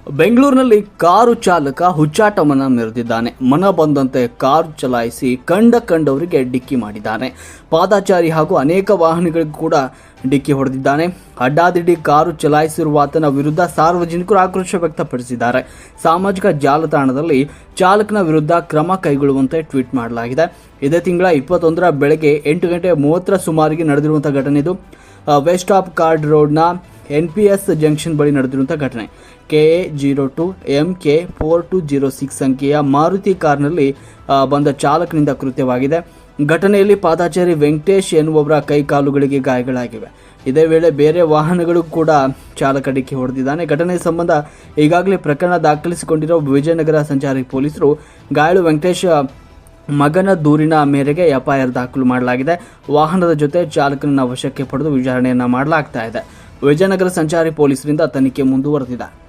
ಬೆಂಗಳೂರಿನಲ್ಲಿ ಕಾರು ಚಾಲಕ ಹುಚ್ಚಾಟವನ್ನ ಮೆರೆದಿದ್ದಾನೆ. ಮನ ಬಂದಂತೆ ಕಾರು ಚಲಾಯಿಸಿ ಕಂಡವರಿಗೆ ಡಿಕ್ಕಿ ಮಾಡಿದ್ದಾನೆ. ಪಾದಚಾರಿ ಹಾಗೂ ಅನೇಕ ವಾಹನಗಳಿಗೂ ಕೂಡ ಡಿಕ್ಕಿ ಹೊಡೆದಿದ್ದಾನೆ. ಅಡ್ಡಾದಿಡ್ಡಿ ಕಾರು ಚಲಾಯಿಸಿರುವ ಆತನ ವಿರುದ್ಧ ಸಾರ್ವಜನಿಕರು ಆಕ್ರೋಶ ವ್ಯಕ್ತಪಡಿಸಿದ್ದಾರೆ. ಸಾಮಾಜಿಕ ಜಾಲತಾಣದಲ್ಲಿ ಚಾಲಕನ ವಿರುದ್ಧ ಕ್ರಮ ಕೈಗೊಳ್ಳುವಂತೆ ಟ್ವೀಟ್ ಮಾಡಲಾಗಿದೆ. ಇದೇ ತಿಂಗಳ 21ರ ಬೆಳಗ್ಗೆ 8:30 ಸುಮಾರಿಗೆ ನಡೆದಿರುವಂತಹ ಘಟನೆ ಇದು. ವೆಸ್ಟ್ ಆಫ್ ಕಾರ್ಡ್ ರೋಡ್ನ NPS ಜಂಕ್ಷನ್ ಬಳಿ ನಡೆದಿರುವಂತಹ ಘಟನೆ. KA02 MK 4206 ಸಂಖ್ಯೆಯ ಮಾರುತಿ ಕಾರ್ನಲ್ಲಿ ಬಂದ ಚಾಲಕನಿಂದ ಕೃತ್ಯವಾಗಿದೆ. ಘಟನೆಯಲ್ಲಿ ಪಾದಚಾರಿ ವೆಂಕಟೇಶ್ ಎನ್ನುವವರ ಕೈಕಾಲುಗಳಿಗೆ ಗಾಯಗಳಾಗಿವೆ. ಇದೇ ವೇಳೆ ಬೇರೆ ವಾಹನಗಳು ಕೂಡ ಚಾಲಕ ಡಿಕ್ಕಿ ಹೊಡೆದಿದ್ದಾನೆ. ಘಟನೆ ಸಂಬಂಧ ಈಗಾಗಲೇ ಪ್ರಕರಣ ದಾಖಲಿಸಿಕೊಂಡಿರುವ ವಿಜಯನಗರ ಸಂಚಾರಿ ಪೊಲೀಸರು ಗಾಯಾಳು ವೆಂಕಟೇಶ್ ಮಗನ ದೂರಿನ ಮೇರೆಗೆ FIR ದಾಖಲು ಮಾಡಲಾಗಿದೆ. ವಾಹನದ ಜೊತೆ ಚಾಲಕನನ್ನ ವಶಕ್ಕೆ ಪಡೆದು ವಿಚಾರಣೆಯನ್ನ ಮಾಡಲಾಗ್ತಾ ಇದೆ. ವಿಜಯನಗರ ಸಂಚಾರಿ ಪೊಲೀಸರಿಂದ ತನಿಖೆ ಮುಂದುವರೆದಿದೆ.